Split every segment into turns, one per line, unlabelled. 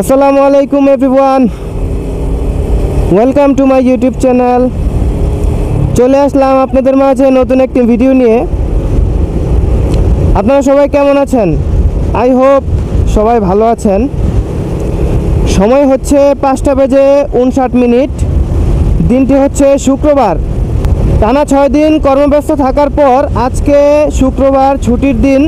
আসসালামু আলাইকুম everyone, welcome to my YouTube channel. চলে আসলাম আপনাদের মাঝে নতুন একটি ভিডিও নিয়ে। আপনারা সবাই কেমন আছেন? আই হোপ সবাই ভালো আছেন। সময় হচ্ছে 5:59। দিনটি হচ্ছে শুক্রবার। টানা 6 দিন কর্মব্যস্ত থাকার পর আজকে শুক্রবার ছুটির দিন।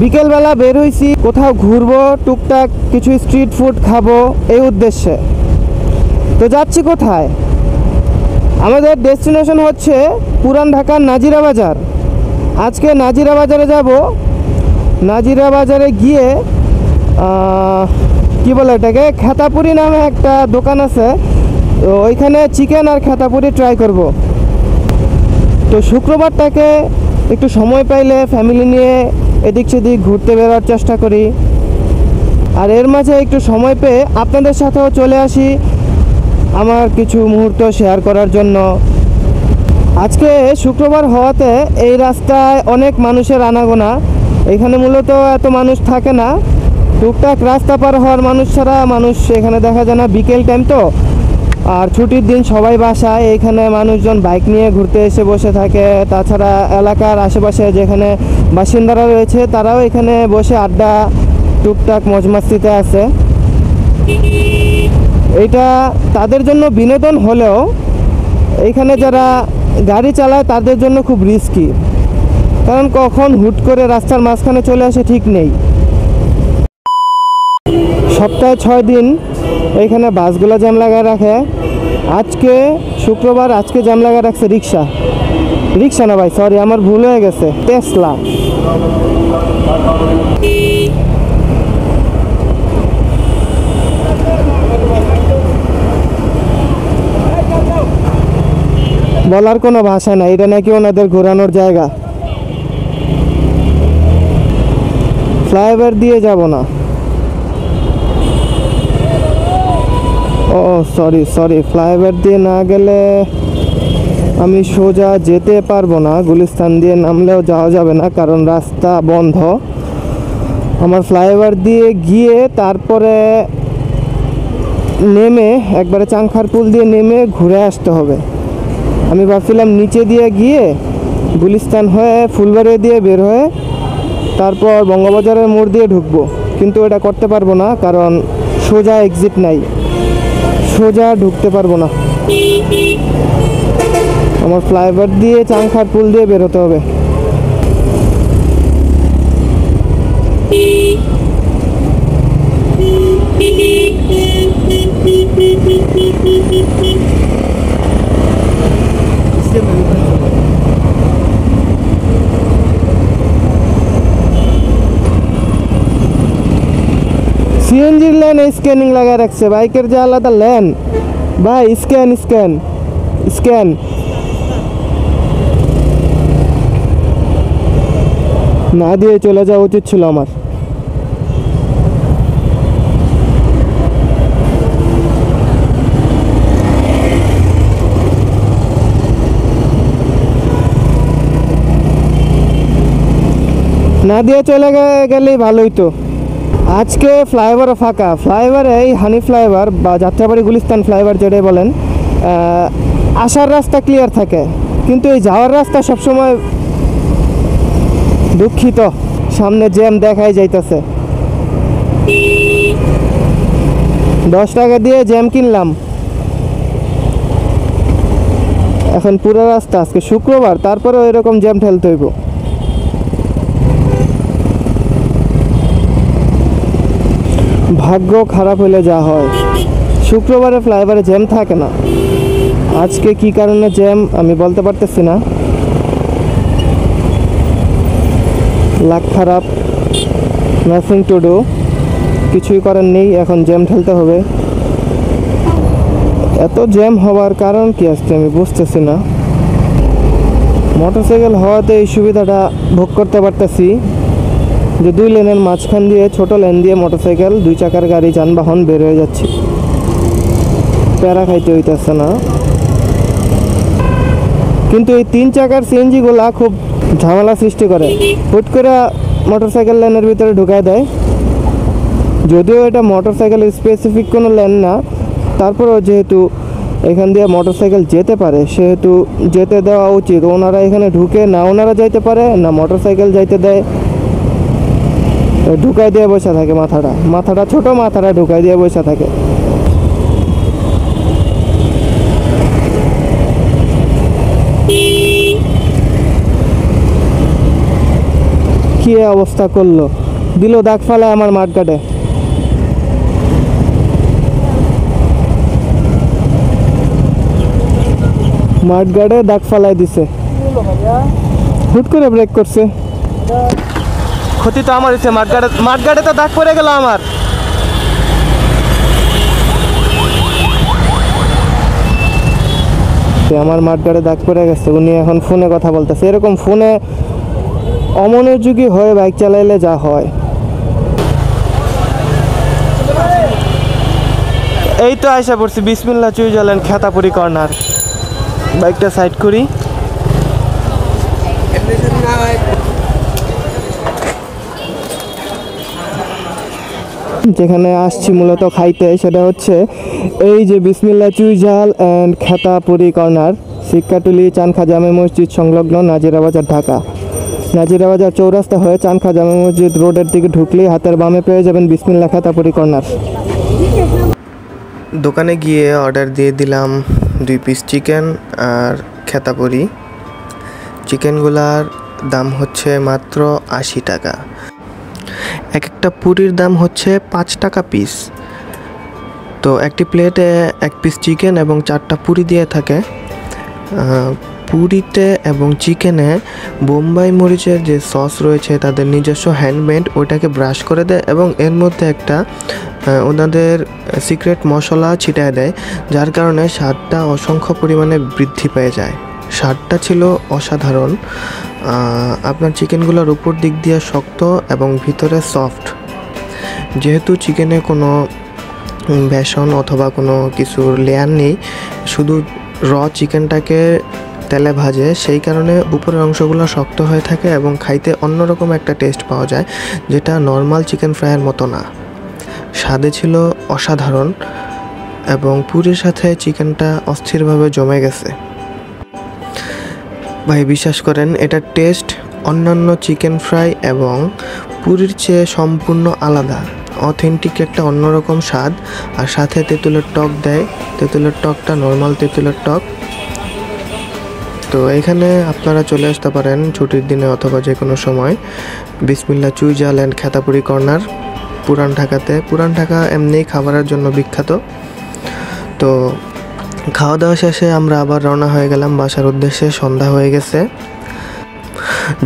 বিকেলবেলা বের হয়েছি, কোথাও ঘুরবো, টুকটাক কিছু স্ট্রিট ফুড খাবো এই উদ্দেশ্যে। তো যাচ্ছি কোথায়? আমাদের ডেস্টিনেশন হচ্ছে পুরান ঢাকার নাজিরা বাজার। আজকে নাজিরা বাজারে যাব। নাজিরা বাজারে গিয়ে কি বলে এটাকে, খেতাপুরি নামে একটা দোকান আছে, তো ওইখানে চিকেন আর খেতাপুরি ট্রাই করব। তো শুক্রবারটাকে একটু সময় পাইলে ফ্যামিলি নিয়ে এদিক সেদিক ঘুরতে বেরোর চেষ্টা করি, আর এর মাঝে একটু সময় পেয়ে আপনাদের সাথেও চলে আসি আমার কিছু মুহূর্ত শেয়ার করার জন্য। আজকে শুক্রবার হওয়াতে এই রাস্তায় অনেক মানুষের আনাগোনা। এখানে মূলত এত মানুষ থাকে না, টুকটাক রাস্তা পার হওয়ার মানুষ ছাড়া মানুষ এখানে দেখা যায় না। বিকেল টাইম তো, আর ছুটির দিন সবাই বাসায়। এইখানে মানুষজন বাইক নিয়ে ঘুরতে এসে বসে থাকে। তাছাড়া এলাকার আশেপাশে যেখানে বাসিন্দারা রয়েছে তারাও এখানে বসে আড্ডা টুকটাক মজমাস্তিতে আছে। এটা তাদের জন্য বিনোদন হলেও এইখানে যারা গাড়ি চালায় তাদের জন্য খুব রিস্কি, কারণ কখন হুট করে রাস্তার মাঝখানে চলে আসে ঠিক নেই। সপ্তাহে 6 দিন এইখানে বাসগুলো জ্যাম লাগায় রাখে। আজকে শুক্রবার, আজকে জ্যাম লাগায় রাখছে রিক্সা না ভাই, সরি আমার ভুল হয়ে গেছে, টেসলা। বলার কোনো ভাষা নাই, এটা নাকি ওনাদের ঘোরানোর জায়গা। ফ্লাইওভার দিয়ে যাব না, ও সরি ফ্লাইওভার দিয়ে না গেলে আমি সোজা যেতে পারবো না। গুলিস্তান দিয়ে নামলেও যাওয়া যাবে না, কারণ রাস্তা বন্ধ। আমার ফ্লাইওভার দিয়ে গিয়ে তারপরে নেমে একবারে চাংখারপুল দিয়ে নেমে ঘুরে আসতে হবে। আমি ভাবছিলাম নিচে দিয়ে গিয়ে গুলিস্তান হয়ে ফুলবাড়িয়া দিয়ে বের হয়ে তারপর বঙ্গবাজারের মোড় দিয়ে ঢুকবো, কিন্তু এটা করতে পারবো না, কারণ সোজা এক্সিট নাই, সোজা ঢুকতে পারবো না। আমার ফ্লাইওভার দিয়ে চাংখারপুল দিয়ে বেরোতে হবে। সিএনজির লেন স্ক্যানিং লাগায় রাখছে, বাইকের যে আলাদা লেন ভাই। স্ক্যান না দিয়ে চলে যাওয়া উচিত ছিল আমার। না দিয়ে চলে গেলেই ভালোই তো। আজকে ফ্লাইওভারও ফাঁকা। ফ্লাইওভারে এই হানি ফ্লাইওভার বা যাত্রাবাড়ি গুলিস্তান ফ্লাইওভার যেটাই বলেন, আসার রাস্তা ক্লিয়ার থাকে, কিন্তু এই যাওয়ার রাস্তা সবসময় দুঃখিত, সামনে জ্যাম দেখাই যাইতেছে। 10 টাকা দিয়ে জ্যাম কিনলাম, এখন পুরো রাস্তা। আজকে শুক্রবার, তারপরেও এরকম জ্যাম ঠেলতে হইব। ভাগ্য খারাপ হলে যা হয়, শুক্রবারে ফ্লাইওভারে জ্যাম থাকে না। আজকে কি কারণে জ্যাম আমি বলতে পারতেছি না। লাক খারাপ, নাথিং টু ডু, কিছুই করার নেই, এখন জ্যাম ঠেলতে হবে। এত জ্যাম হওয়ার কারণ কি আজকে আমি বুঝতেছি না। মোটরসাইকেল হওয়াতে এই সুবিধাটা ভোগ করতে পারতেছি যে 2 লেনের মাঝখান দিয়ে, ছোট লেন দিয়ে মোটরসাইকেল, 2 চাকার গাড়ি যানবাহন বের হয়ে যাচ্ছে, প্যারা খাইতে হইতেছে না। কিন্তু এই 3 চাকার সিএনজিগুলা খুব ঝামেলা সৃষ্টি করে, হুট করে মোটরসাইকেল লেনের ভিতরে ঢুকায় দেয়। যদিও এটা মোটরসাইকেলের স্পেসিফিক কোনো লেন না, তারপরেও যেহেতু এখান দিয়ে মোটরসাইকেল যেতে পারে সেহেতু যেতে দেওয়া উচিত। ওনারা এখানে ঢুকে না ওনারা যাইতে পারে না মোটরসাইকেল যাইতে দেয়, ঢুকাই দিয়ে বসে থাকে। মাথাটা ছোট, মাথাটা ঢুকাই দিয়ে বসে থাকে। কি অবস্থা করলো, দিল দাগ ফালায় আমার মাঠঘাটে। মাঠঘাটে দাগ ফালাই দিছে, হুট করে ব্রেক করছে। ক্ষতি তো আমার হচ্ছে, মাঠঘাটে তো দাগ পড়ে গেল আমার। আমার মাঠঘাটে দাগ পড়ে গেছে, উনি এখন ফোনে কথা বলতেছে। এরকম ফোনে অমনোযোগী হয়ে বাইক চালাইলে যা হয়। এই তো আয়সা পড়ছি বিসমিল্লাহ চুইজারল্যান্ড খেতাপুরি কর্নার। বাইকটা সাইড করি। যেখানে আসছি মূলত খাইতে, সেটা হচ্ছে এই যে বিসমিল্লাহ চুইঝাল অ্যান্ড খেতাপুরি কর্নার, শিক্ষাটুলি চানখা জামে মসজিদ সংলগ্ন, নাজিরা বাজার, ঢাকা। নাজিরা বাজার চৌরাস্তা হয়ে চানখা জামে মসজিদ রোডের দিকে ঢুকলেই হাতের বামে পেয়ে যাবেন বিসমিল্লাহ খেতাপুরি কর্নার। দোকানে গিয়ে অর্ডার দিয়ে দিলাম 2 পিস চিকেন আর খেতাপুরি। চিকেনগুলার দাম হচ্ছে মাত্র 80 টাকা। এক একটা পুরির দাম হচ্ছে 5 টাকা পিস। তো একটি প্লেটে 1 পিস চিকেন এবং 4টা পুরি দিয়ে থাকে। পুরিতে এবং চিকেনে বোম্বাই মরিচের যে সস রয়েছে তাদের নিজস্ব হ্যান্ডমেড, ওইটাকে ব্রাশ করে দেয় এবং এর মধ্যে একটা ওনাদের সিক্রেট মশলা ছিটায় দেয়, যার কারণে স্বাদটা অসংখ্য পরিমাণে বৃদ্ধি পেয়ে যায়। স্বাদটা ছিল অসাধারণ। আপনার চিকেনগুলোর উপর দিক দিয়ে শক্ত এবং ভিতরে সফট। যেহেতু চিকেনে কোনো বেসন অথবা কোনো কিছুর লেয়ার নেই, শুধু র চিকেনটাকে তেলে ভাজে, সেই কারণে উপরের অংশগুলো শক্ত হয়ে থাকে এবং খাইতে অন্যরকম একটা টেস্ট পাওয়া যায়, যেটা নর্মাল চিকেন ফ্রাইয়ের মতো না। স্বাদে ছিল অসাধারণ এবং পুরির সাথে চিকেনটা অস্থিরভাবে জমে গেছে। ভাই বিশ্বাস করেন, এটার টেস্ট অন্যান্য চিকেন ফ্রাই এবং পুরির চেয়ে সম্পূর্ণ আলাদা, অথেন্টিক একটা অন্যরকম স্বাদ। আর সাথে তেঁতুলের টক দেয়, তেঁতুলের টকটা নর্মাল তেঁতুলের টক। তো এখানে আপনারা চলে আসতে পারেন ছুটির দিনে অথবা যে কোনো সময়। বিসমিল্লাহ চুইঝাল অ্যান্ড খেতাপুরি কর্নার, পুরান ঢাকাতে। পুরান ঢাকা এমনি খাবারের জন্য বিখ্যাত। তো খাওয়া দাওয়া শেষে আমরা আবার রওনা হয়ে গেলাম বাসার উদ্দেশ্যে। সন্ধ্যা হয়ে গেছে।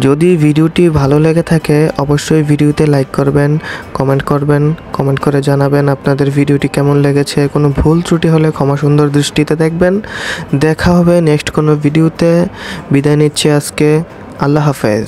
যদি ভিডিওটি ভালো লেগে থাকে অবশ্যই ভিডিওতে লাইক করবেন, কমেন্ট করে জানাবেন আপনাদের ভিডিওটি কেমন লেগেছে। কোনো ভুল ত্রুটি হলে ক্ষমা সুন্দর দৃষ্টিতে দেখবেন। দেখা হবে নেক্সট কোনো ভিডিওতে। বিদায় নিচ্ছি আজকে। আল্লাহ হাফেজ।